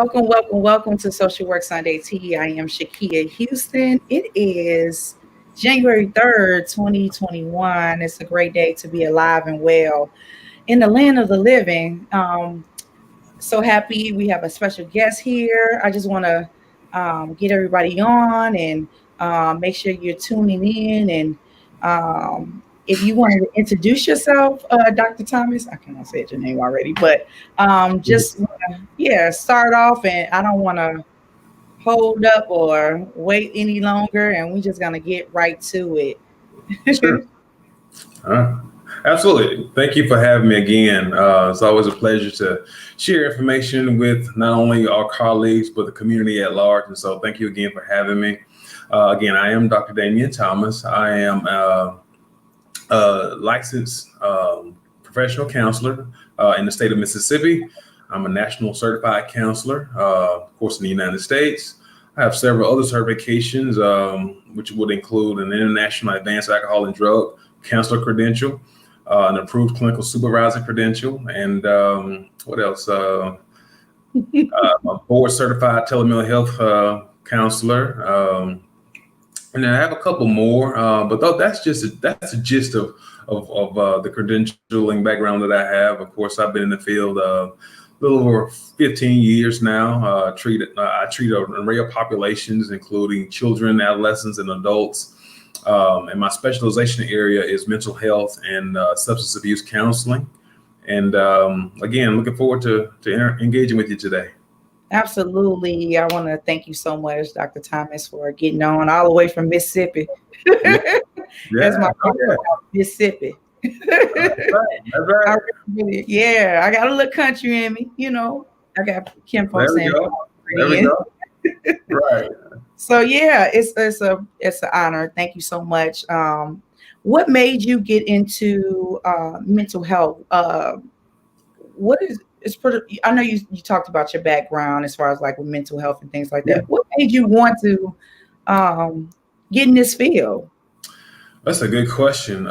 Welcome to Social Work Sunday Tea. I am Shakia Houston. It is January 3rd, 2021. It's a great day to be alive and well in the land of the living. So happy we have a special guest here. I just want to get everybody on and make sure you're tuning in. And if you want to introduce yourself, Dr. Thomas, I cannot say your name already, but just start off. And I don't want to hold up or wait any longer. And we're just gonna get right to it. Sure. Absolutely. Thank you for having me again. It's always a pleasure to share information with not only our colleagues, but the community at large. And so thank you again for having me. Again, I am Dr. Damian Thomas. I am a licensed professional counselor in the state of Mississippi. I'm a national certified counselor, of course, in the United States. I have several other certifications, which would include an international advanced alcohol and drug counselor credential, an approved clinical supervisor credential, and what else? I'm a board certified telemental health counselor. And I have a couple more, but that's the gist of the credentialing background that I have. Of course, I've been in the field a little over 15 years now. I treat an array of populations, including children, adolescents, and adults. And my specialization area is mental health and substance abuse counseling. And again, looking forward to engaging with you today. Absolutely. I want to thank you so much, Dr. Thomas, for getting on all the way from Mississippi. That's my Mississippi. That's right. I got a little country in me, I got Kim from San There we go. Right. So it's an honor. Thank you so much. What made you get into mental health? I know you talked about your background as far as like with mental health and things like that. What made you want to get in this field? That's a good question.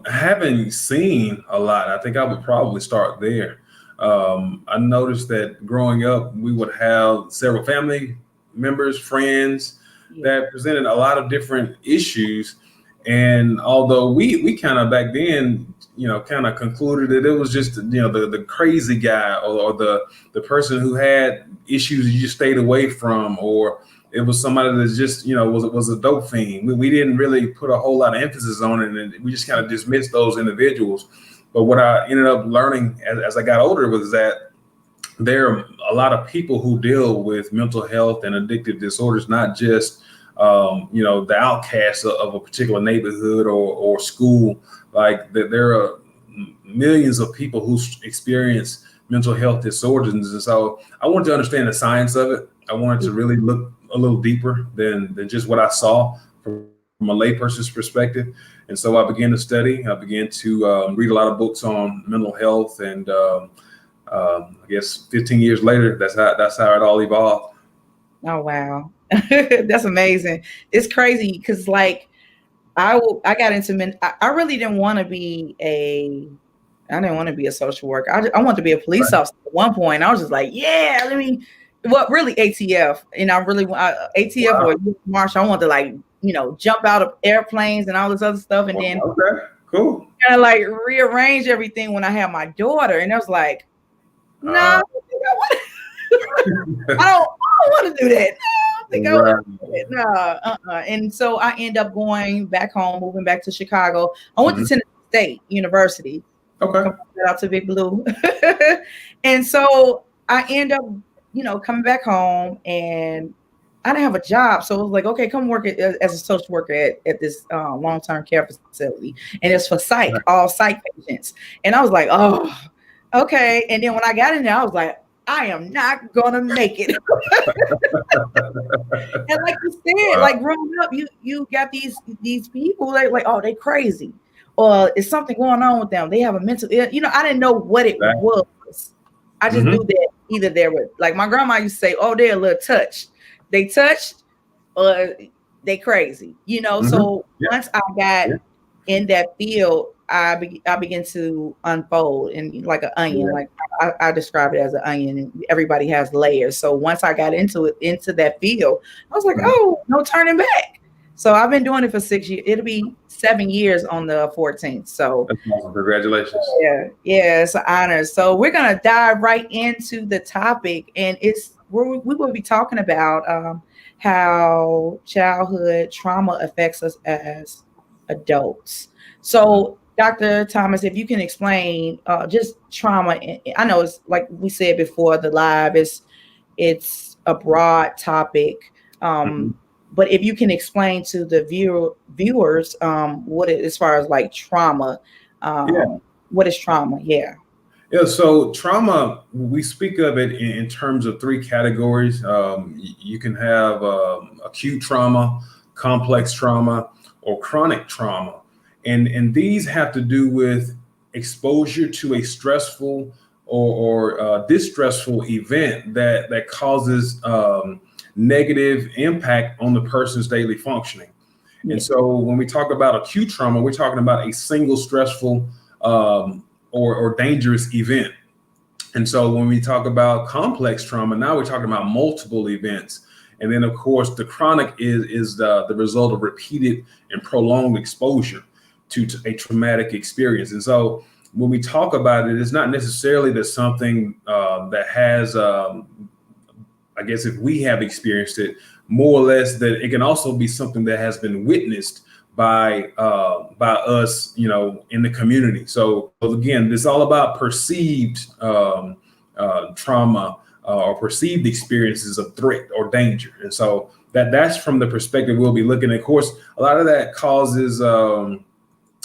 Having seen a lot, I think I would probably start there. I noticed that growing up, we would have several family members, friends that presented a lot of different issues. And although we kind of back then, kind of concluded that it was just, the crazy guy or the person who had issues you just stayed away from, or it was somebody that just, was a dope fiend. We didn't really put a whole lot of emphasis on it, and we just kind of dismissed those individuals. But what I ended up learning as I got older was that there are a lot of people who deal with mental health and addictive disorders, not just the outcasts of a particular neighborhood or school. Like there are millions of people who experience mental health disorders. And so I wanted to understand the science of it. I wanted to really look a little deeper than just what I saw from a layperson's perspective. And so I began to study. I began to read a lot of books on mental health. And I guess 15 years later, that's how it all evolved. Oh, wow. That's amazing. It's crazy because I got into I really didn't want to be a social worker. I wanted to be a police officer at one point. I was just like, really ATF. And I really ATF or Marshal. I wanted to jump out of airplanes and all this other stuff. And then cool. Kind of rearrange everything when I had my daughter. And I was like, no, I don't want to do that. And so I end up going back home, moving back to Chicago. I went to Tennessee State University. Okay. Shout out to Big Blue. And so I end up, coming back home, and I didn't have a job. So it was like, okay, come work as a social worker at this long-term care facility. And it's for all psych patients. And I was like, oh, okay. And then when I got in there, I was like, I am not gonna make it. And like you said, growing up, you got these people oh, they crazy, or is something going on with them? They have a mental, I didn't know what it was. I just knew that either they were my grandma used to say, oh, they're a little touched. They touched, or they crazy. So once I got in that field, I begin to unfold and like an onion. Yeah. Like I describe it as an onion, and everybody has layers. So once I got into that field, I was like, Mhm. oh, no turning back. So I've been doing it for 6 years. It'll be 7 years on the 14th. So That's awesome. Congratulations. yeah, it's an honor. So we're gonna dive right into the topic, and we will be talking about how childhood trauma affects us as adults. Mhm. So, Dr. Thomas, if you can explain just trauma, I know it's like we said before the live, it's a broad topic. Mhm. But if you can explain to the viewers what it, as far as like trauma, Yeah. what is trauma? Yeah. Yeah, so trauma, we speak of it in terms of three categories. You can have acute trauma, complex trauma, or chronic trauma. And these have to do with exposure to a stressful or distressful event that causes negative impact on the person's daily functioning. And Yeah. so when we talk about acute trauma, we're talking about a single stressful or dangerous event. And so when we talk about complex trauma, now we're talking about multiple events. And then, of course, the chronic is the result of repeated and prolonged exposure to a traumatic experience. And so when we talk about it, it's not necessarily that something that has, I guess, if we have experienced it, more or less that it can also be something that has been witnessed by us, in the community. So again, it's all about perceived trauma or perceived experiences of threat or danger, and so that's from the perspective we'll be looking at. Of course, a lot of that causes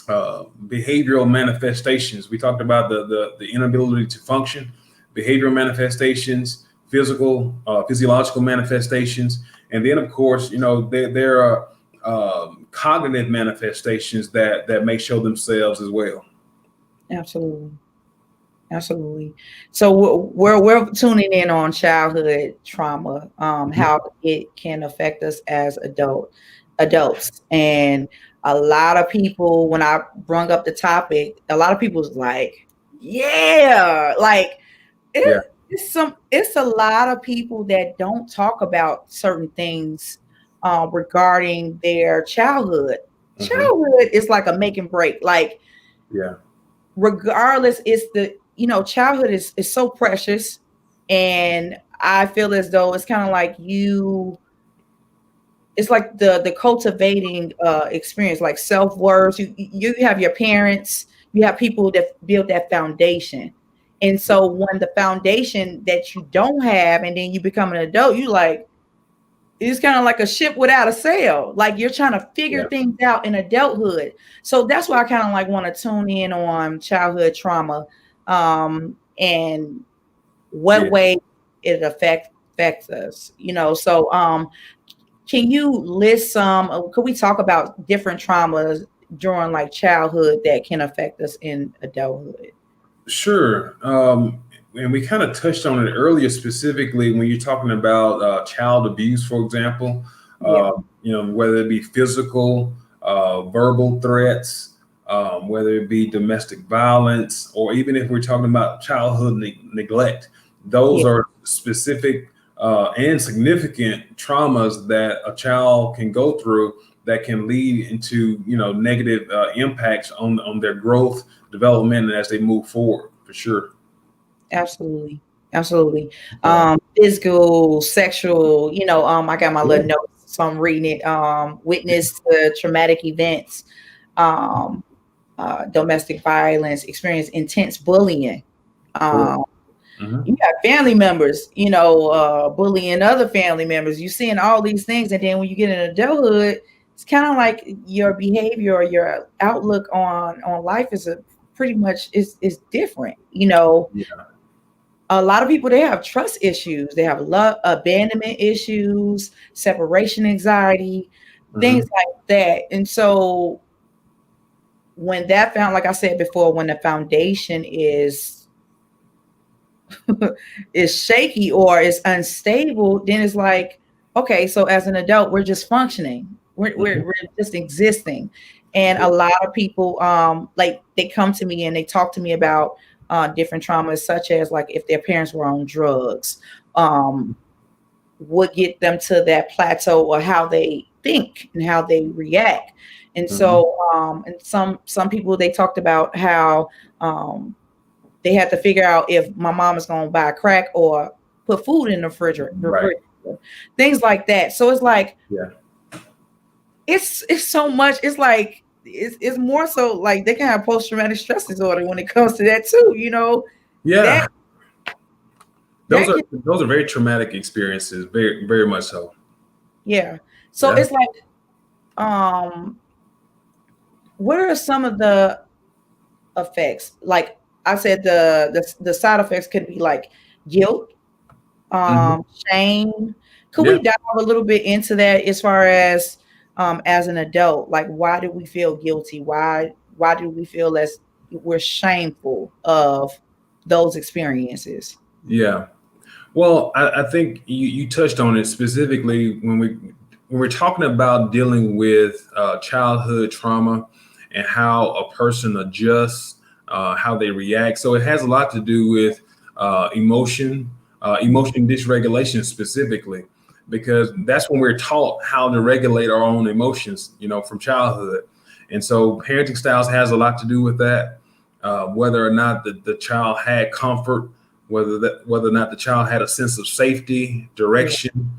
behavioral manifestations. We talked about the inability to function, behavioral manifestations, physiological manifestations, and then of course, there are cognitive manifestations that may show themselves as well. Absolutely. Absolutely. So we're tuning in on childhood trauma, Mhm. how it can affect us as adults. And a lot of people, when I brung up the topic, a lot of people was like, yeah, like Yeah. it's a lot of people that don't talk about certain things regarding their childhood. Hmm. Childhood is like a make and break. Like Yeah. regardless, it's childhood is so precious, and I feel as though it's kind of like it's like the cultivating experience, like self-worth. You have your parents, you have people that build that foundation. And so when the foundation that you don't have and then you become an adult, you like it's kind of like a ship without a sail. Like you're trying to figure Yeah. things out in adulthood. So that's why I kind of like want to tune in on childhood trauma, and what Yeah. way it affects us. So can you list some? Could we talk about different traumas during like childhood that can affect us in adulthood? Sure. And we kind of touched on it earlier, specifically when you're talking about child abuse, for example, Yeah, whether it be physical, verbal threats, whether it be domestic violence, or even if we're talking about childhood neglect, those yeah, are specific and significant traumas that a child can go through that can lead into, negative impacts on their growth, development, and as they move forward, for sure. absolutely, absolutely. Yeah. Physical, sexual. I got my Yeah. little notes, so I'm reading it. Witness to traumatic events, um, domestic violence, experience intense bullying. Correct. Um, Hmm. you got family members, bullying other family members. You seeing all these things, and then when you get in adulthood, it's kind of like your behavior or your outlook on life is pretty much is different. Yeah. A lot of people, they have trust issues, they have love abandonment issues, separation anxiety, things Hmm. like that. And so when that found, like I said before, when the foundation is shaky or is unstable, then it's like, okay, so as an adult, we're just functioning. We're just existing. And a lot of people, like they come to me and they talk to me about different traumas, such as like if their parents were on drugs, would get them to that plateau or how they think and how they react. And so, and some people, they talked about how they had to figure out if my mom is going to buy crack or put food in the refrigerator, things like that. So it's like, it's so much. It's like, it's more so like they can have post-traumatic stress disorder when it comes to that too, you know? Yeah. Those are very traumatic experiences, very, very much so. Yeah. So it's like, what are some of the effects? Like I said, the side effects could be like guilt, shame. Could we dive a little bit into that as far as an adult? Like, why do we feel guilty? Why do we feel as we're shameful of those experiences? Yeah. Well, I think you touched on it specifically when we're talking about dealing with childhood trauma and how a person adjusts, how they react. So it has a lot to do with emotion dysregulation specifically, because that's when we're taught how to regulate our own emotions, from childhood. And so parenting styles has a lot to do with that, whether or not the child had comfort, whether or not the child had a sense of safety, direction,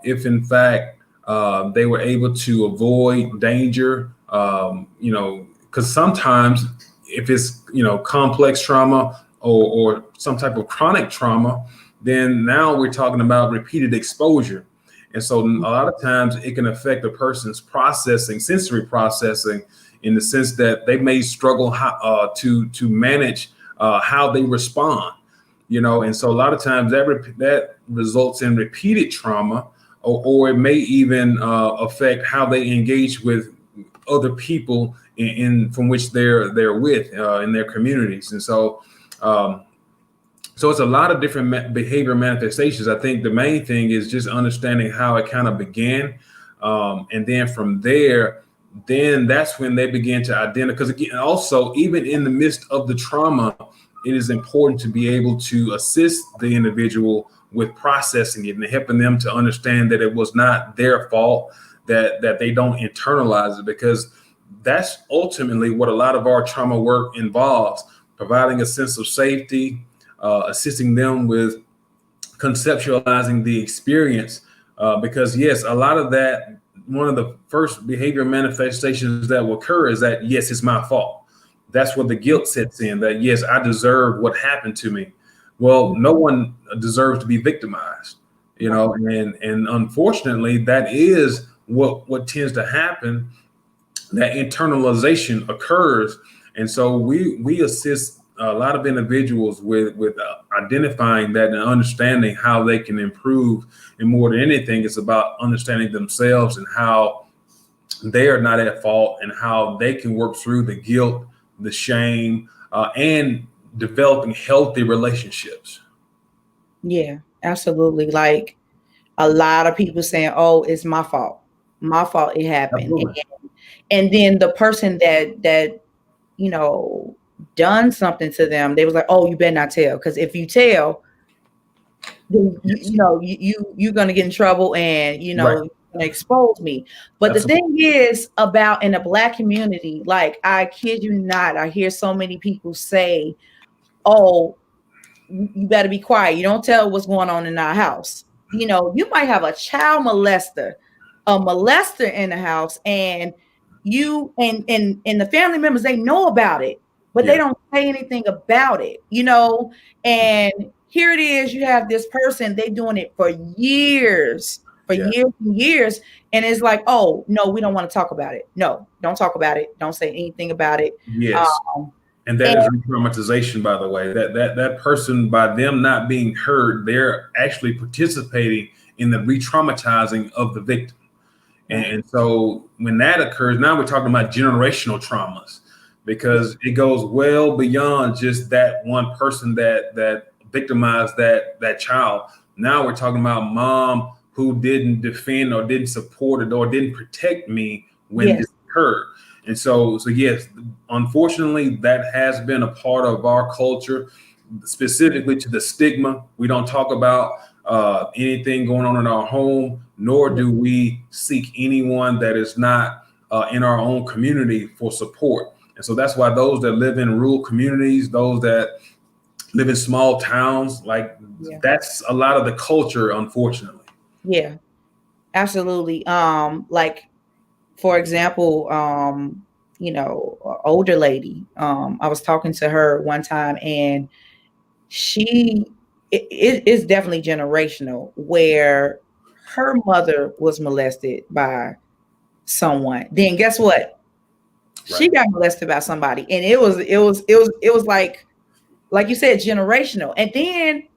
if in fact they were able to avoid danger, because sometimes if it's, complex trauma or some type of chronic trauma, then now we're talking about repeated exposure. And so a lot of times it can affect a person's sensory processing, in the sense that they may struggle to manage how they respond. And so a lot of times that results in repeated trauma, or it may even affect how they engage with other people from which they're with in their communities. And so it's a lot of different behavior manifestations. I think the main thing is just understanding how it kind of began, and then from there, then that's when they begin to identify. Because again, also even in the midst of the trauma, it is important to be able to assist the individual with processing it and helping them to understand that it was not their fault, that they don't internalize it, because that's ultimately what a lot of our trauma work involves: providing a sense of safety, assisting them with conceptualizing the experience. Because yes, a lot of that, one of the first behavior manifestations that will occur is that, yes, it's my fault. That's where the guilt sets in, that yes, I deserve what happened to me. Well, no one deserves to be victimized, and unfortunately that is what tends to happen. That internalization occurs. And so we assist a lot of individuals with identifying that and understanding how they can improve. And more than anything, it's about understanding themselves and how they are not at fault, and how they can work through the guilt, the shame, and developing healthy relationships. Yeah, absolutely. Like a lot of people saying, "Oh, it's my fault. My fault. It happened." And then the person that done something to them, they was like, "Oh, you better not tell, because if you tell, then you're gonna get in trouble, and Right. gonna expose me." But Absolutely. the thing is about in the Black community, like I kid you not, I hear so many people say, "Oh, you better be quiet. You don't tell what's going on in our house." You might have a child molester, in the house, and you and the family members, they know about it, but they don't say anything about it, and here it is, you have this person, they doing it for years, years and years, and it's like, "Oh no, we don't want to talk about it. No, don't talk about it. Don't say anything about it." Yes. And that is re-traumatization, by the way. That person, by them not being heard, they're actually participating in the re-traumatizing of the victim. And so when that occurs, now we're talking about generational traumas, because it goes well beyond just that one person that victimized that child. Now we're talking about mom, who didn't defend or didn't support it or didn't protect me when this occurred. And so yes, unfortunately, that has been a part of our culture, specifically to the stigma. We don't talk about anything going on in our home, nor do we seek anyone that is not in our own community for support. And so that's why those that live in rural communities, those that live in small towns, like that's a lot of the culture, unfortunately. Yeah, absolutely. Like, for example, older lady, I was talking to her one time, and it is definitely generational, where her mother was molested by someone. Then guess what? She got molested by somebody, and it was like you said, generational. And then,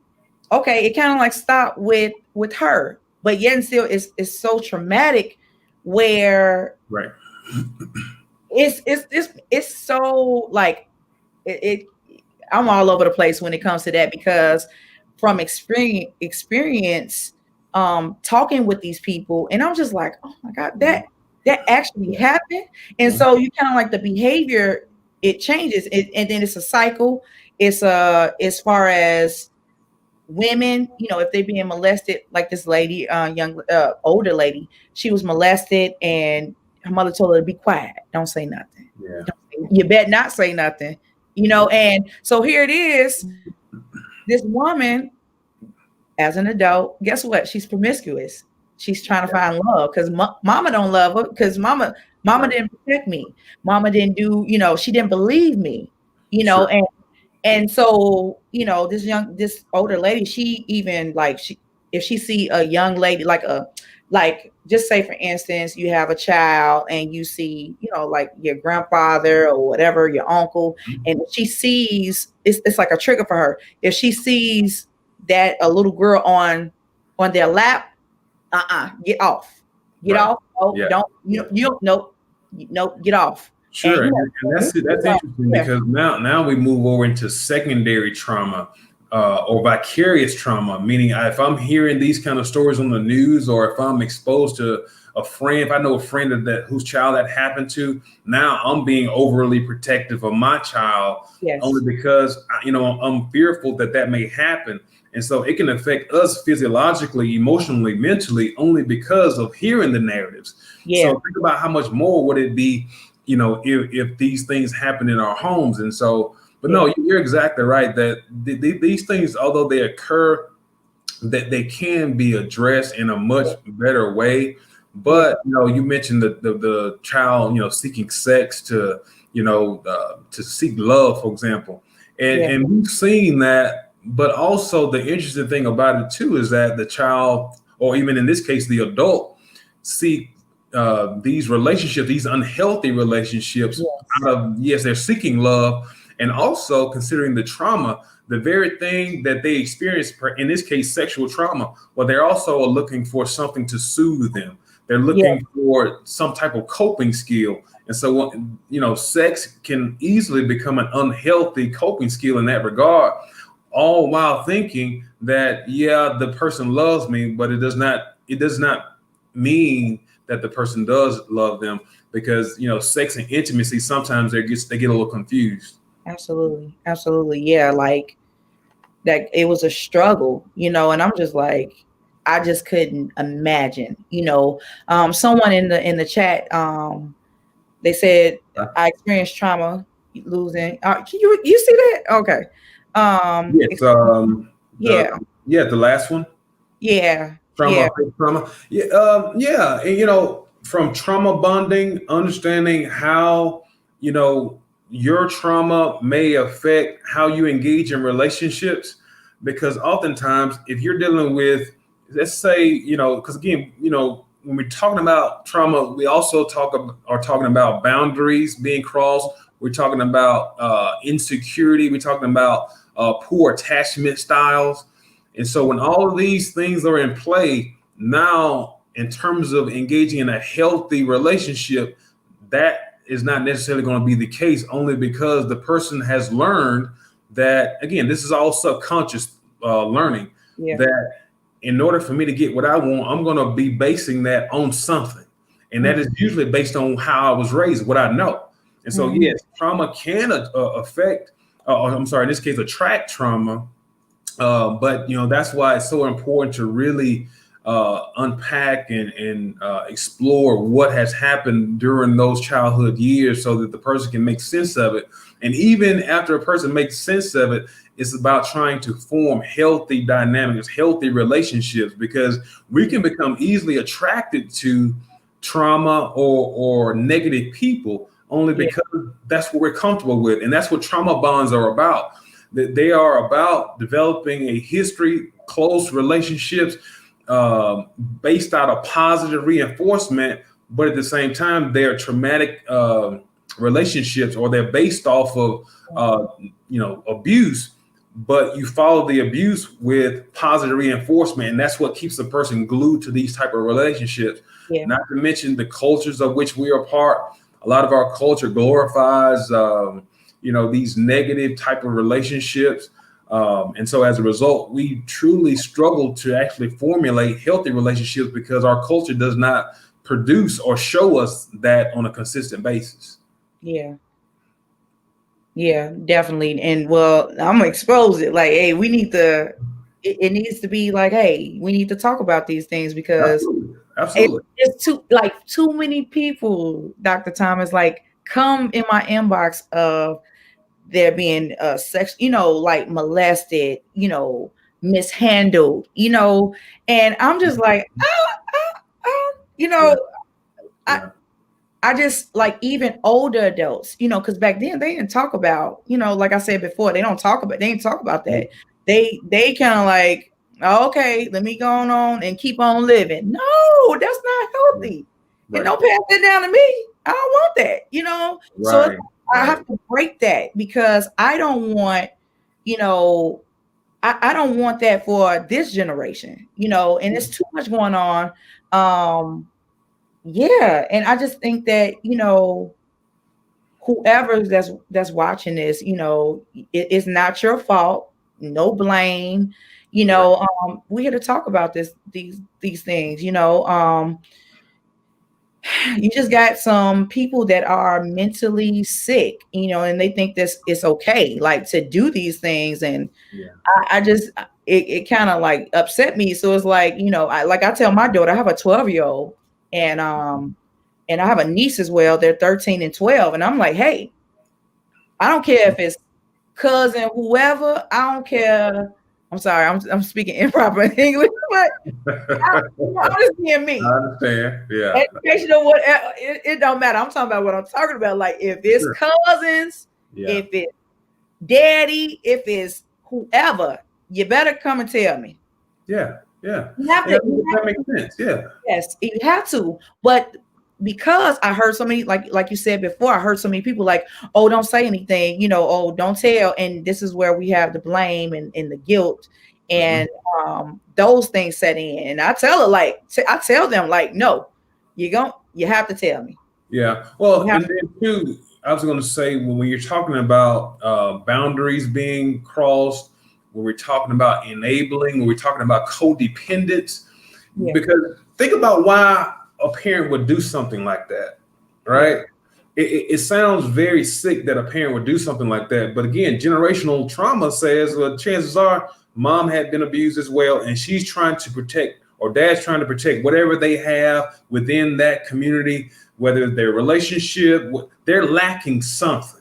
okay, it kind of like stopped with her, but yet and still it's so traumatic where it's so like it I'm all over the place when it comes to that, because from experience talking with these people, and I'm just like, oh my God, that actually happened. And so you kind of like the behavior, it changes, and then it's a cycle. It's as far as women, if they're being molested, like this lady, older lady, she was molested, and her mother told her to be quiet, don't say nothing. You better not say nothing, and so here it is, this woman as an adult, guess what? She's promiscuous. She's trying to find love because mama don't love her, because mama didn't protect me. Mama didn't do, she didn't believe me, and so, this older lady, she even if she see a young lady, like just say for instance, you have a child and you see, like your grandfather or whatever, your uncle, and she sees, it's like a trigger for her. If she sees that a little girl on their lap, get off. Don't, nope, get off. Sure, and that's interesting because now we move over into secondary trauma or vicarious trauma, meaning if I'm hearing these kind of stories on the news, or if I'm exposed to a friend, if I know a friend whose child that happened to, now I'm being overly protective of my child, only because I'm fearful that may happen. And so it can affect us physiologically, emotionally, mentally, only because of hearing the narratives. So think about how much more would it be, if these things happen in our homes. And so, but no, you're exactly right that these things, although they occur, that they can be addressed in a much better way. But, you mentioned the child, seeking sex to seek love, for example. And we've seen that. But also the interesting thing about it, too, is that the child, or even in this case, the adult, seek these relationships, these unhealthy relationships out of, they're seeking love, and also considering the trauma, the very thing that they experience, in this case, sexual trauma, well, they're also looking for something to soothe them. They're looking for some type of coping skill. And so, sex can easily become an unhealthy coping skill in that regard, all while thinking that, the person loves me, but it does not mean that the person does love them, because, sex and intimacy, sometimes they get a little confused. Absolutely. Yeah. Like that, it was a struggle, and I'm just like, I just couldn't imagine, someone in the chat, they said, I experienced trauma losing. Can you see that? Okay. The last one. Trauma. And from trauma bonding, understanding how your trauma may affect how you engage in relationships, because oftentimes if you're dealing with, let's say, because again, when we're talking about trauma, we also are talking about boundaries being crossed. We're talking about insecurity. We're talking about poor attachment styles. And so when all of these things are in play, now in terms of engaging in a healthy relationship, that is not necessarily going to be the case, only because the person has learned that, again, this is all subconscious learning, that in order for me to get what I want, I'm going to be basing that on something. And that is usually based on how I was raised, what I know. And so, yes, trauma can affect, I'm sorry, in this case, attract trauma. But, that's why it's so important to really unpack and explore what has happened during those childhood years so that the person can make sense of it. And even after a person makes sense of it, it's about trying to form healthy dynamics, healthy relationships, because we can become easily attracted to trauma or negative people only because that's what we're comfortable with. And that's what trauma bonds are about. That they are about developing a history, close relationships based out of positive reinforcement, but at the same time, they're traumatic relationships, or they're based off of abuse. But you follow the abuse with positive reinforcement, and that's what keeps the person glued to these type of relationships. Not to mention the cultures of which we are part. A lot of our culture glorifies these negative type of relationships. And so as a result, we truly struggle to actually formulate healthy relationships because our culture does not produce or show us that on a consistent basis. Yeah, definitely. And well, I'm gonna expose it. Like, hey, we need to. It needs to be like, hey, we need to talk about these things because absolutely. It's too many people, Dr. Thomas, like come in my inbox of they're being like molested, mishandled, and I'm just like, I just like even older adults, because back then they didn't talk about, like I said before, they didn't talk about that. They kind of like, oh, okay, let me go on and keep on living. No, that's not healthy. And don't pass that down to me. I don't want that, So I have to break that because I don't want, I don't want that for this generation, and it's too much going on. And I just think that, whoever that's watching this, it's not your fault. No blame. We're here to talk about these things, you just got some people that are mentally sick, and they think this is okay, like to do these things. And I just, it kind of like upset me. So it's like, I tell my daughter, I have a 12-year-old and I have a niece as well. They're 13 and 12. And I'm like, hey, I don't care if it's cousin, whoever, I don't care. I'm sorry, I'm speaking improper English, but I'm just being me. I understand. Yeah. Education or whatever, it don't matter. I'm talking about what I'm talking about. Like if it's cousins, if it's daddy, if it's whoever, you better come and tell me. Yeah. You have to, that makes sense. Yeah. Yes, you have to. But because I heard so many, like you said before, I heard so many people like, oh, don't say anything, oh, don't tell. And this is where we have the blame and the guilt and those things set in. And I tell her I tell them like, no, you have to tell me. Yeah. Well, and then too, I was going to say when you're talking about boundaries being crossed, when we're talking about enabling, when we're talking about codependence, because think about why a parent would do something like that, right? It sounds very sick that a parent would do something like that. But again, generational trauma says, well, chances are mom had been abused as well. And she's trying to protect, or dad's trying to protect whatever they have within that community, whether their relationship, they're lacking something.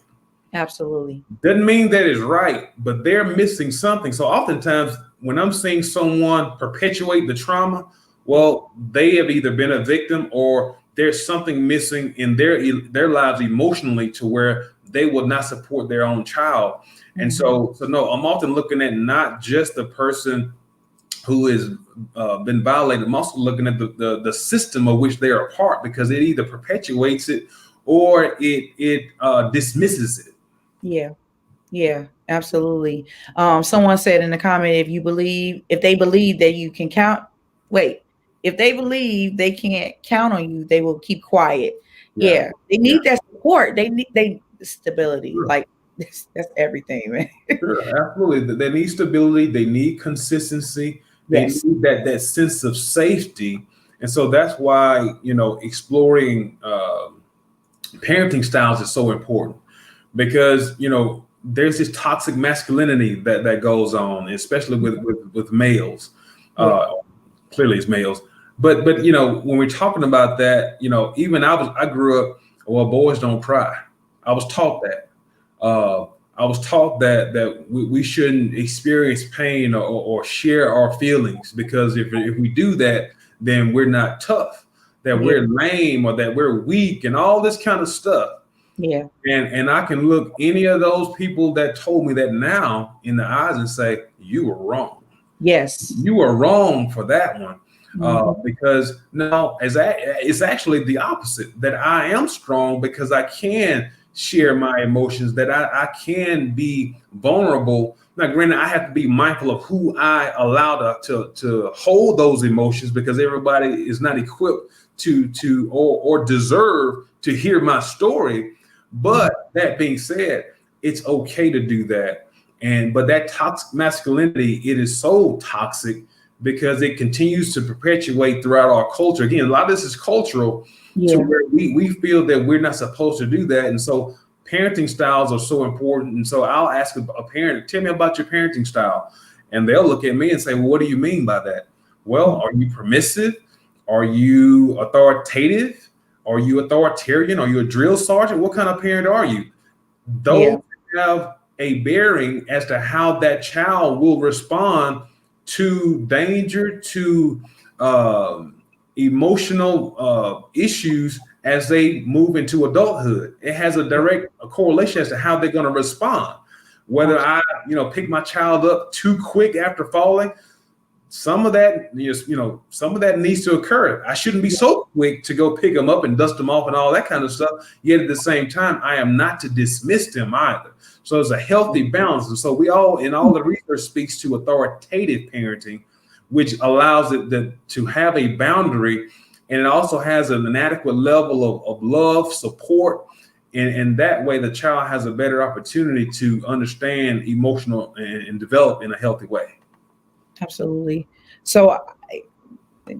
Absolutely. Doesn't mean that is right, but they're missing something. So oftentimes when I'm seeing someone perpetuate the trauma, well, they have either been a victim or there's something missing in their lives emotionally to where they will not support their own child. And so no, I'm often looking at not just the person who has been violated. I'm also looking at the system of which they are a part, because it either perpetuates it or it dismisses it. Yeah, absolutely. Someone said in the comment, if they believe that you can if they believe they can't count on you, they will keep quiet. They need that support. They need stability. Sure. Like that's everything, man. Sure, absolutely. They need stability. They need consistency. They Yes. need that sense of safety. And so that's why, exploring parenting styles is so important, because, there's this toxic masculinity that goes on, especially with males. Yeah. Uh, Clearly it's males. But when we're talking about that, even I grew up, well, boys don't cry. I was taught that. Uh, I was taught that we shouldn't experience pain or share our feelings, because if we do that, then we're not tough, that Yeah. we're lame, or that we're weak, and all this kind of stuff. Yeah. And I can look any of those people that told me that now in the eyes and say, you were wrong. Yes. You were wrong for that one. Mhm. Because no, it's actually the opposite, that I am strong because I can share my emotions, that I can be vulnerable. Now, granted, I have to be mindful of who I allow to hold those emotions, because everybody is not equipped or deserve to hear my story. But that being said, it's okay to do that. But that toxic masculinity, it is so toxic because it continues to perpetuate throughout our culture. Again, a lot of this is cultural, to Yeah. where we feel that we're not supposed to do that. And so parenting styles are so important. And so I'll ask a parent, tell me about your parenting style. And they'll look at me and say, well, what do you mean by that? Well, are you permissive? Are you authoritative? Are you authoritarian? Are you a drill sergeant? What kind of parent are you? Those have a bearing as to how that child will respond to danger, to emotional issues as they move into adulthood. It has a direct correlation as to how they're going to respond. Whether I, pick my child up too quick after falling, some of that some of that needs to occur. I shouldn't be so quick to go pick them up and dust them off and all that kind of stuff. Yet at the same time, I am not to dismiss them either. So it's a healthy balance. And so all the research speaks to authoritative parenting, which allows it to have a boundary, and it also has an adequate level of love, support. And that way the child has a better opportunity to understand emotional and develop in a healthy way. Absolutely. So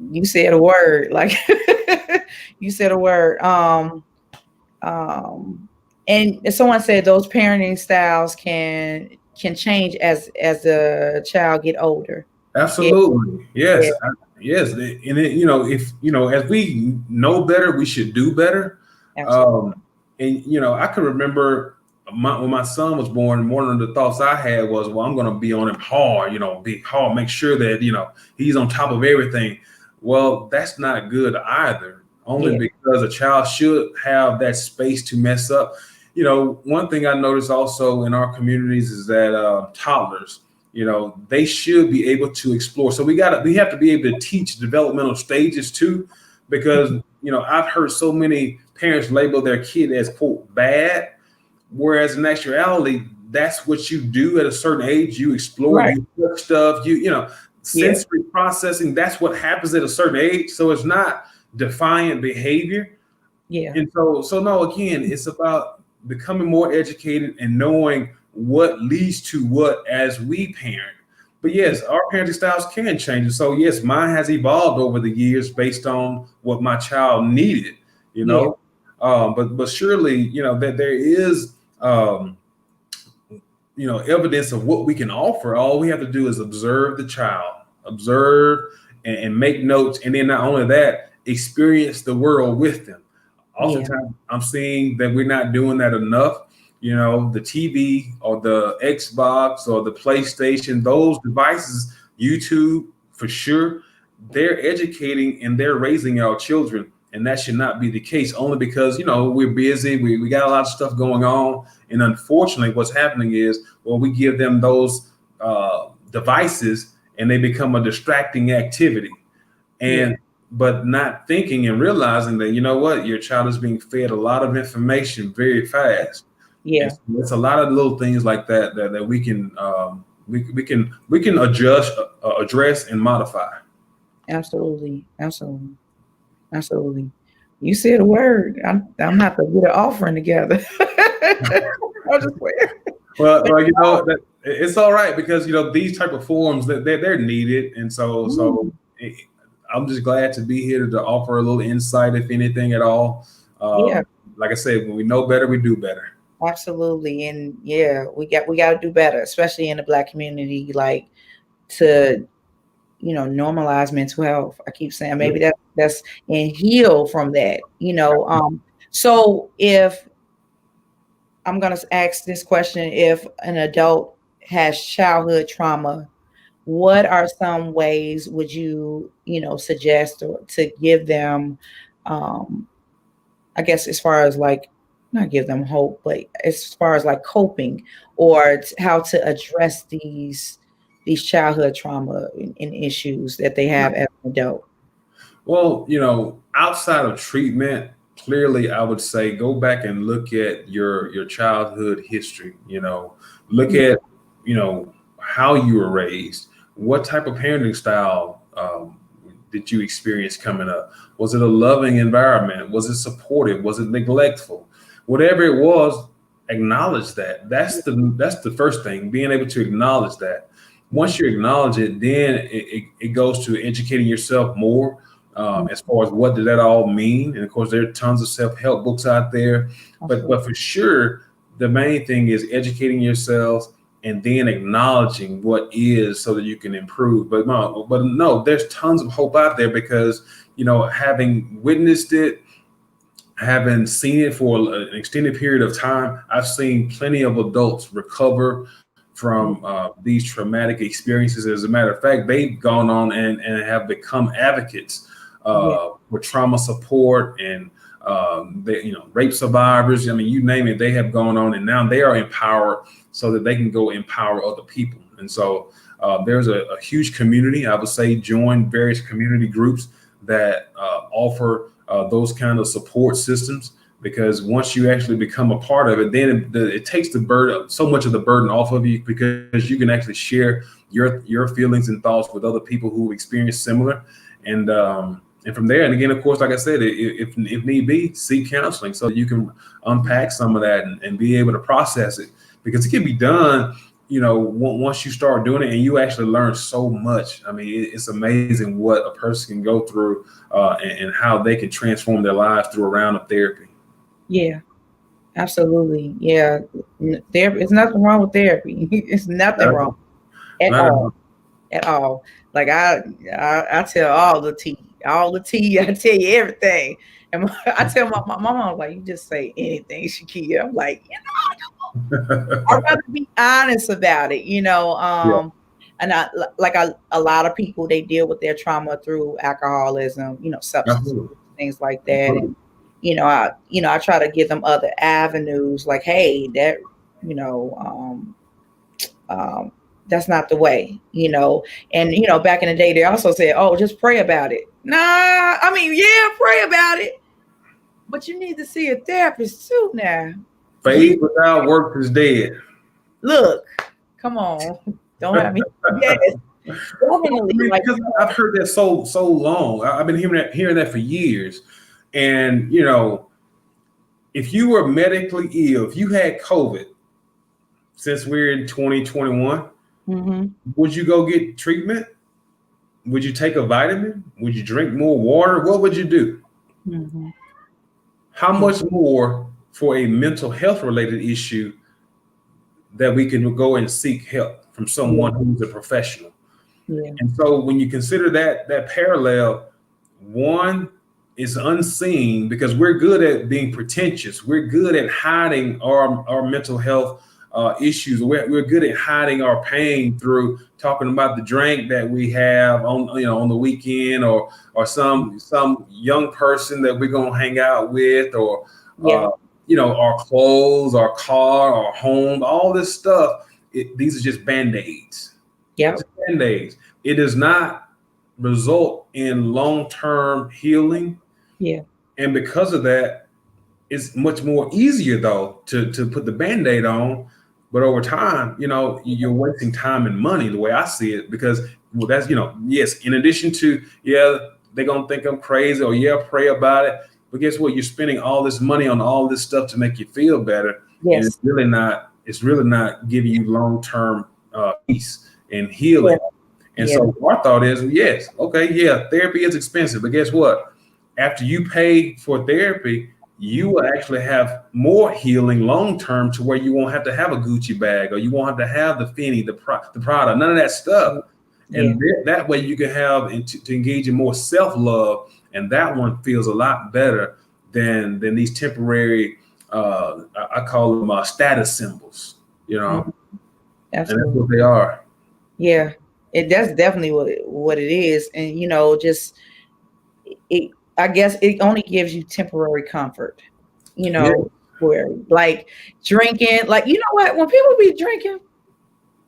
you said a word, like you said a word. And someone said those parenting styles can change as the child get older. Absolutely. Yeah. Yes. Yes. And if, as we know better, we should do better. Absolutely. And I can remember when my son was born, one of the thoughts I had was, well, I'm going to be on him hard, be hard, make sure that, he's on top of everything. Well, that's not good either, only because a child should have that space to mess up. One thing I noticed also in our communities is that toddlers, they should be able to explore. So we have to be able to teach developmental stages too, because, I've heard so many parents label their kid as, quote, bad, whereas in actuality, that's what you do at a certain age. You explore, you touch stuff, sensory processing. That's what happens at a certain age. So it's not defiant behavior. Yeah. And so no, again, it's about becoming more educated and knowing what leads to what as we parent. But yes, our parenting styles can change. And so yes, mine has evolved over the years based on what my child needed, but surely, that there is, evidence of what we can offer. All we have to do is observe the child, observe and make notes. And then not only that, experience the world with them. Oftentimes I'm seeing that we're not doing that enough. The TV or the Xbox or the PlayStation, those devices, YouTube, for sure, they're educating and they're raising our children. And that should not be the case, only because, we're busy. We got a lot of stuff going on. And unfortunately, what's happening is, well, we give them those devices and they become a distracting activity. But not thinking and realizing that, your child is being fed a lot of information very fast. Yeah. It's a lot of little things like that we can we can adjust, address, and modify. Absolutely. You said a word. I'm have to get an offering together. I'll just Well, It's all right because these type of forums that they're needed, and so I'm just glad to be here to offer a little insight, if anything at all. Yeah, Like I said, when we know better, we do better. absolutely. And yeah, we got to do better, especially in the Black community, like to normalize mental health. I keep saying maybe that's and heal from that. So if I'm gonna ask this question, if an adult has childhood trauma, what are some ways would you suggest or to give them, um, I guess as far as like not give them hope, but as far as like coping or how to address these childhood trauma and issues that they have as an adult? Well, outside of treatment, clearly I would say go back and look at your childhood history. Look at how you were raised, what type of parenting style did you experience coming up? Was it a loving environment? Was it supportive? Was it neglectful? Whatever it was, acknowledge that. That's the first thing, being able to acknowledge that. Once you acknowledge it, then it goes to educating yourself more as far as what did that all mean. And of course, there are tons of self-help books out there, but for sure, the main thing is educating yourselves and then acknowledging what is so that you can improve. But no, there's tons of hope out there because, having witnessed it, having seen it for an extended period of time, I've seen plenty of adults recover from these traumatic experiences. As a matter of fact, they've gone on and have become advocates for trauma support and rape survivors. I mean, you name it, they have gone on and now they are empowered so that they can go empower other people. And so there's a huge community. I would say join various community groups that offer those kind of support systems, because once you actually become a part of it, then it takes so much of the burden off of you, because you can actually share your feelings and thoughts with other people who experience similar. And from there, and again, of course, like I said, if need be, seek counseling so you can unpack some of that and be able to process it, because it can be done, once you start doing it, and you actually learn so much. I mean, it's amazing what a person can go through and how they can transform their lives through a round of therapy. Yeah, absolutely. Yeah, there's nothing wrong with therapy. It's nothing wrong at all. At all. Like I tell all the tea. I tell you everything. And I tell my mom, like, you just say anything, Shakia. I'm like, I'd rather be honest about it, And a lot of people, they deal with their trauma through alcoholism, substance abuse, things like that. And I try to give them other avenues, like, hey, that that's not the way, and back in the day they also said, oh, just pray about it. Nah, I mean, yeah, pray about it, but you need to see a therapist too. Now, faith without work is dead. Look, come on, don't have me. Yes, definitely. Because I've heard that so long. I've been hearing that for years. And if you were medically ill, if you had COVID, since we're in 2021, would you go get treatment? Would you take a vitamin? Would you drink more water? What would you do? How much more for a mental health related issue that we can go and seek help from someone who's a professional? And so when you consider that parallel, one is unseen, because we're good at being pretentious. We're good at hiding our mental health issues. We're good at hiding our pain through talking about the drink that we have on the weekend, or some young person that we're gonna hang out with, or our clothes, our car, our home, all this stuff. These are just Band-Aids. Yeah, Band-Aids. It does not result in long-term healing. Yeah. And because of that, it's much more easier though to put the Band-Aid on. But over time, you're wasting time and money, the way I see it, because that's, yes, in addition to, they're going to think I'm crazy, or pray about it. But guess what? You're spending all this money on all this stuff to make you feel better. Yes. And it's really not giving you long-term peace and healing. And so our thought is, yes, okay, yeah, therapy is expensive, but guess what? After you pay for therapy, you will actually have more healing long term to where you won't have to have a Gucci bag, or you won't have to have the Fendi, the Prada, none of that stuff. And that way you can have to engage in more self-love, and that one feels a lot better than these temporary I call them status symbols, you know. Absolutely. And that's what they are. Yeah, that's definitely what it is. And you know, just I guess it only gives you temporary comfort, you know, where like drinking, like, you know what, when people be drinking,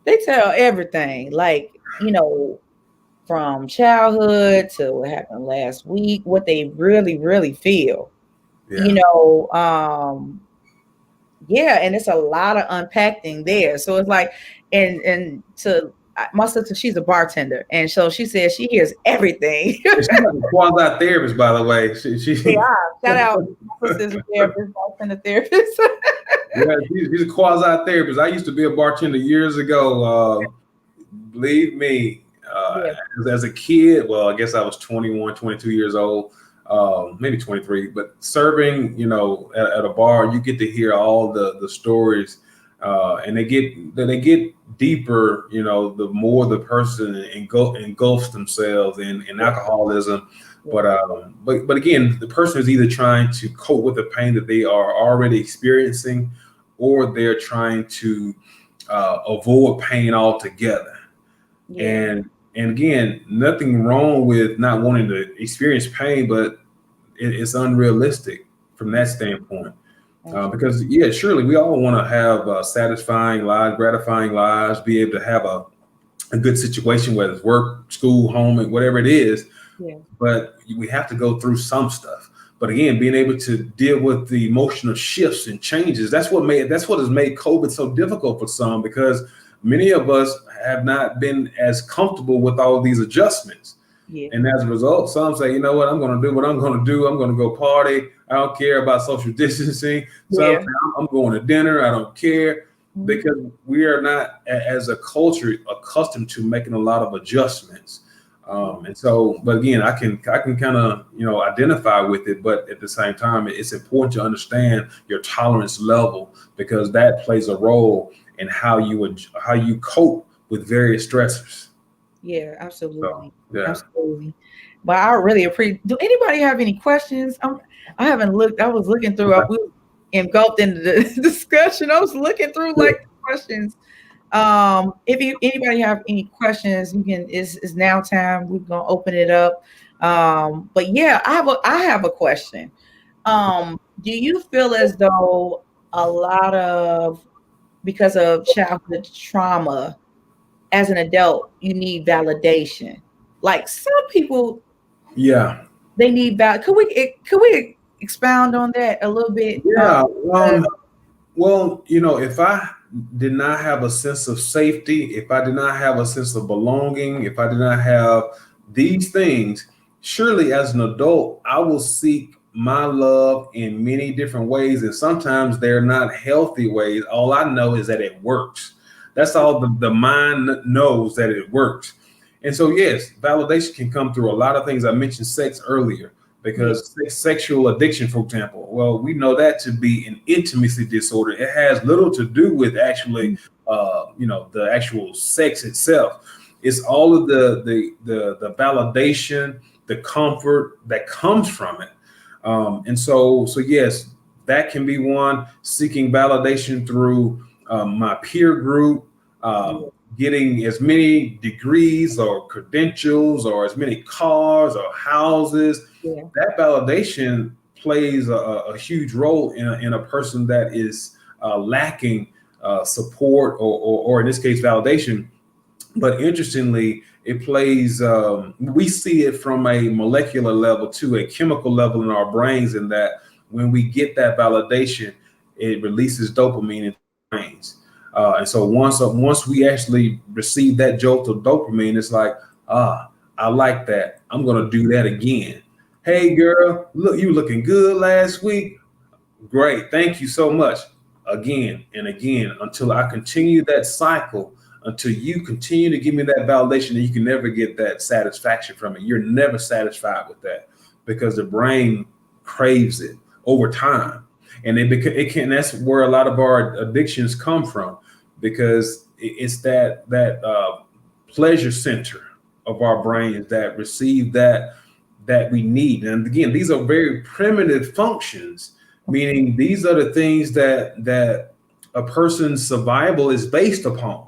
they tell everything, like, you know, from childhood to what happened last week, what they really, really feel, you know. And it's a lot of unpacking there. So it's like, and to my sister, she's a bartender, and so she says she hears everything. She's like a quasi therapist, by the way. Shout out my sister's a therapist, bartender therapist. She's a quasi therapist. I used to be a bartender years ago. Believe me, as a kid, well, I guess I was 21, 22 years old, maybe 23, but serving, you know, at a bar, you get to hear all the stories, and they get deeper, you know, the more the person engulfs themselves in alcoholism. But again, the person is either trying to cope with the pain that they are already experiencing, or they're trying to avoid pain altogether. And again, nothing wrong with not wanting to experience pain, but it's unrealistic from that standpoint. Because surely we all want to have satisfying lives, gratifying lives, be able to have a good situation, whether it's work, school, home, and whatever it is. But we have to go through some stuff. But again, being able to deal with the emotional shifts and changes, that's what has made COVID so difficult for some, because many of us have not been as comfortable with all these adjustments. And as a result, some say, you know what, I'm going to do what I'm going to do. I'm going to go party. I don't care about social distancing. Some say, I'm going to dinner. I don't care, because we are not, as a culture, accustomed to making a lot of adjustments. And so, but again, I can kind of, you know, identify with it, but at the same time, it's important to understand your tolerance level, because that plays a role in how you cope with various stressors. Yeah, absolutely. So, absolutely. But I really appreciate. Do anybody have any questions? I haven't looked. I was looking through. We were engulfed into the discussion. I was looking through like questions. If anybody have any questions, you can. It's now time. We're gonna open it up. But yeah, I have a question. Do you feel as though a lot of, because of childhood trauma, as an adult, you need validation? Like some people, they need Could we expound on that a little bit? Well, you know, if I did not have a sense of safety, if I did not have a sense of belonging, if I did not have these things, surely as an adult, I will seek my love in many different ways, and sometimes they're not healthy ways. All I know is that it works. That's all the mind knows, that it works. And so, yes, validation can come through a lot of things. I mentioned sex earlier, because sexual addiction, for example, well, we know that to be an intimacy disorder. It has little to do with actually, you know, the actual sex itself. It's all of the validation, the comfort that comes from it. And so yes, that can be one. Seeking validation through my peer group, getting as many degrees or credentials or as many cars or houses. That validation plays a huge role in a person that is lacking support or in this case validation. But interestingly, it plays, we see it from a molecular level to a chemical level in our brains, in that when we get that validation, it releases dopamine in our brains. And so once we actually receive that jolt of dopamine, it's like, I like that. I'm going to do that again. Hey, girl, look, you looking good last week. Great. Thank you so much. Again and again, until I continue that cycle, until you continue to give me that validation, and you can never get that satisfaction from it. You're never satisfied with that because the brain craves it over time. And it can, that's where a lot of our addictions come from, because it's that pleasure center of our brains that receive that we need. And again, these are very primitive functions, meaning these are the things that a person's survival is based upon.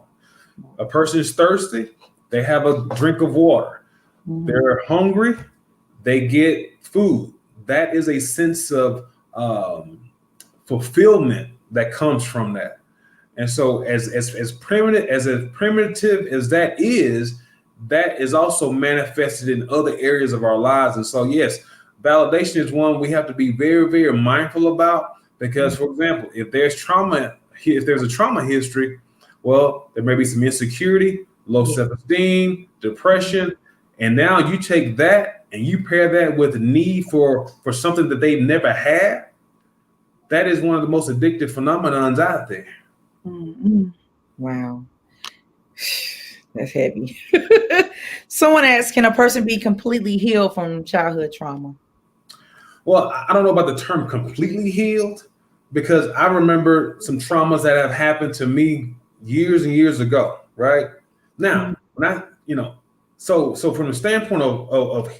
A person is thirsty, they have a drink of water. They're hungry, they get food. That is a sense of fulfillment that comes from that. And so as primitive as that is also manifested in other areas of our lives. And so, yes, validation is one we have to be very, very mindful about, because, for example, if there's a trauma history, well, there may be some insecurity, low self-esteem, depression. And now you take that and you pair that with the need for something that they've never had. That is one of the most addictive phenomenons out there. Mm-hmm. Wow. That's heavy. Someone asked, can a person be completely healed from childhood trauma? Well, I don't know about the term completely healed, because I remember some traumas that have happened to me years and years ago, right? Now, so from the standpoint of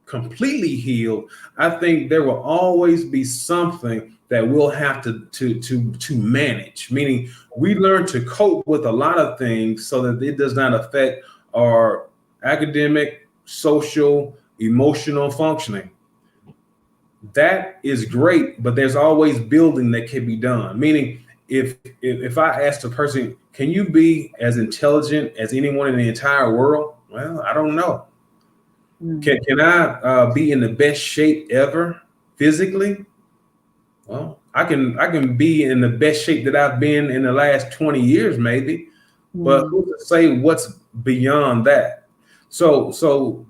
completely healed, I think there will always be something that we'll have to manage, meaning we learn to cope with a lot of things so that it does not affect our academic, social, emotional functioning. That is great, but there's always building that can be done. Meaning, if I asked a person, can you be as intelligent as anyone in the entire world? Well, I don't know. Can I be in the best shape ever physically? Well, I can be in the best shape that I've been in the last 20 years, maybe. But who's to say what's beyond that? So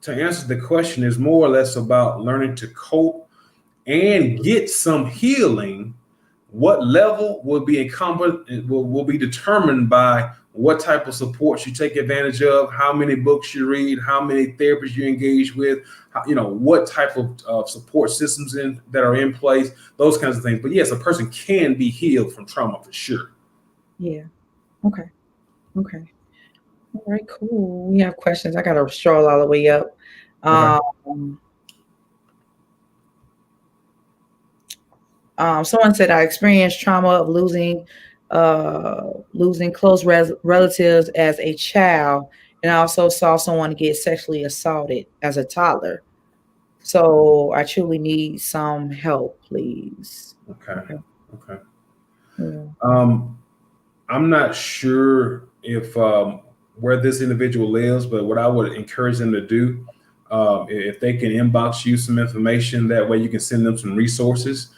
to answer the question is more or less about learning to cope and get some healing. What level will be will be determined by what type of support you take advantage of, how many books you read, how many therapists you engage with, what type of support systems that are in place, those kinds of things. But yes, a person can be healed from trauma for sure. Yeah. Okay. All right, cool. We have questions. I got to stroll all the way up. Someone said, I experienced trauma of losing close relatives as a child, and I also saw someone get sexually assaulted as a toddler. So I truly need some help, please. Okay. Yeah. I'm not sure if where this individual lives, but what I would encourage them to do, if they can inbox you some information, that way you can send them some resources.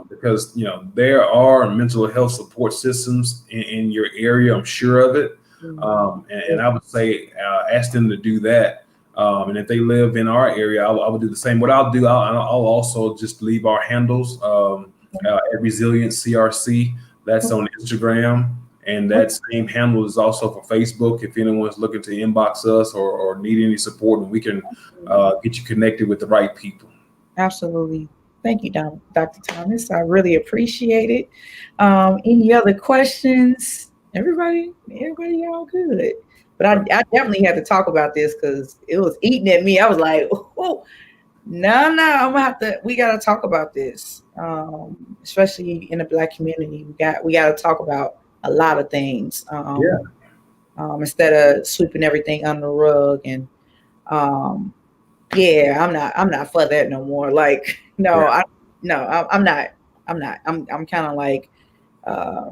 Because there are mental health support systems in your area. I'm sure of it, and I would say ask them to do that. And if they live in our area, I would do the same. What I'll do, I'll also just leave our handles at Resilient CRC. That's on Instagram, and that same handle is also for Facebook. If anyone's looking to inbox us or need any support, and we can get you connected with the right people. Absolutely. Thank you, Dr. Thomas. I really appreciate it. Any other questions? Everybody all good. But I definitely had to talk about this because it was eating at me. I was like, oh, no, we got to talk about this. Especially in the Black community, we got to talk about a lot of things. Instead of sweeping everything under the rug. And I'm not for that no more. Like, no, yeah. I'm not. I'm kind of like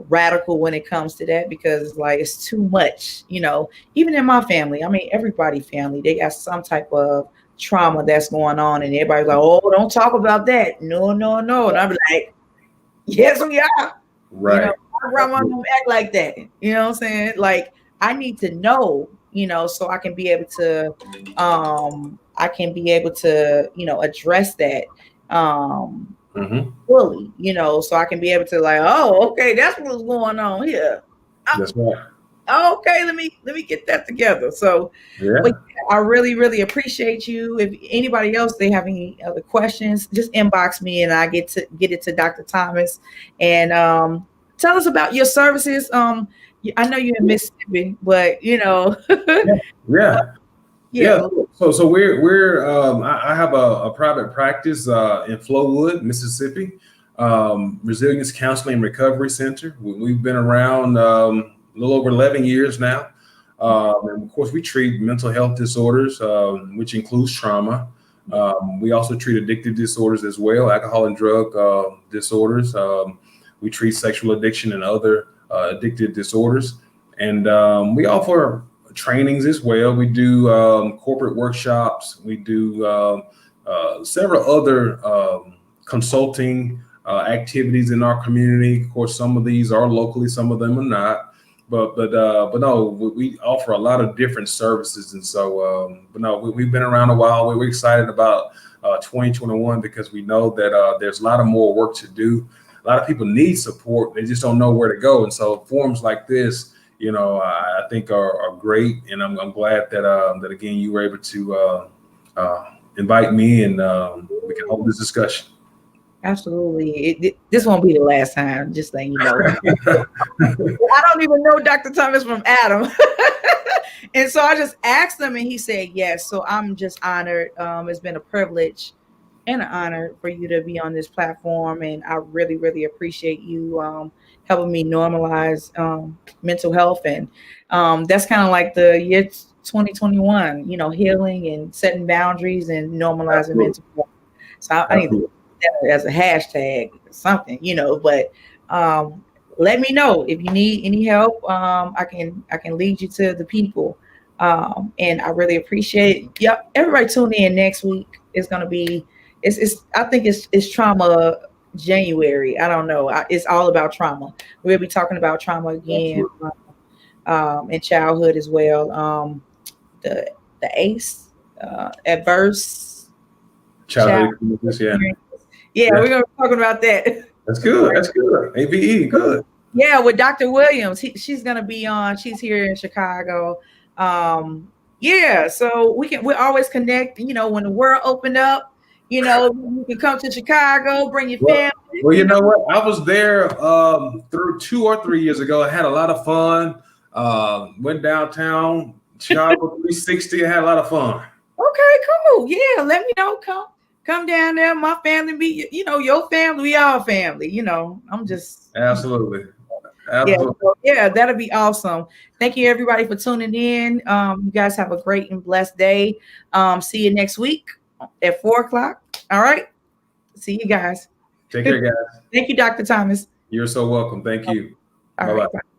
radical when it comes to that, because like it's too much, even in my family. I mean, everybody's family, they got some type of trauma that's going on, and everybody's like, oh, don't talk about that. No. And I'm like, yes, we are. Right. My grandma don't act like that. You know what I'm saying? Like, I need to know, so I can be able to address that fully, so I can be able to like, oh, okay, that's what's going on here. That's right. Okay, let me get that together. So, but Yeah. yeah, I really, really appreciate you. If anybody else they have any other questions, just inbox me and I get it to Dr. Thomas. And tell us about your services. I know you're in Mississippi, but Yeah. Yeah. yeah, Yeah. So we're I have a private practice in Flowood, Mississippi, Resilience Counseling and Recovery Center. We've been around a little over 11 years now. And of course, we treat mental health disorders, which includes trauma. We also treat addictive disorders as well, alcohol and drug disorders. We treat sexual addiction and other addictive disorders. And we offer trainings as well. We do corporate workshops. We do several other consulting activities in our community. Of course, some of these are locally, some of them are not. But no, we offer a lot of different services, and so but no, we've been around a while. We're excited about 2021 because we know that there's a lot of more work to do. A lot of people need support; they just don't know where to go, and so forums like this, I think are great, and I'm glad that again you were able to invite me, and we can hold this discussion. absolutely. This won't be the last time. Just letting you know. I don't even know Dr. Thomas from Adam. And so I just asked him and he said yes. So I'm just honored. It's been a privilege and an honor for you to be on this platform. And I really, really appreciate you helping me normalize mental health. And that's kind of like the year 2021, healing and setting boundaries and normalizing Absolutely. mental health. So I need to Absolutely. put that as a hashtag or something, but let me know if you need any help. I can lead you to the people. And I really appreciate it. Yep, everybody tune in next week. It's gonna be it's I think it's trauma January. I don't know. It's all about trauma. We'll be talking about trauma again, Absolutely. in childhood as well. The ACE, adverse child Childhood experiences, yeah. experience. Yeah, Yeah. we're gonna be talking about that. That's good. That's good. ABE, good. Yeah, with Dr. Williams. She's gonna be on. She's here in Chicago. Yeah, so we always connect, when the world opened up, you can come to Chicago, bring your Well, family, well, you know what? I was there through 2 or 3 years ago. I had a lot of fun. Went downtown, Chicago 360. I had a lot of fun. Okay, cool. Yeah, let me know. Come down there. My family be, your family, we all family, I'm just Absolutely. yeah, Absolutely. so, yeah, that'll be awesome. Thank you everybody for tuning in. You guys have a great and blessed day. See you next week at 4 o'clock. All right. See you guys. Take care, guys. Thank you, Dr. Thomas. You're so welcome. Thank you. All Bye right. bye. Bye.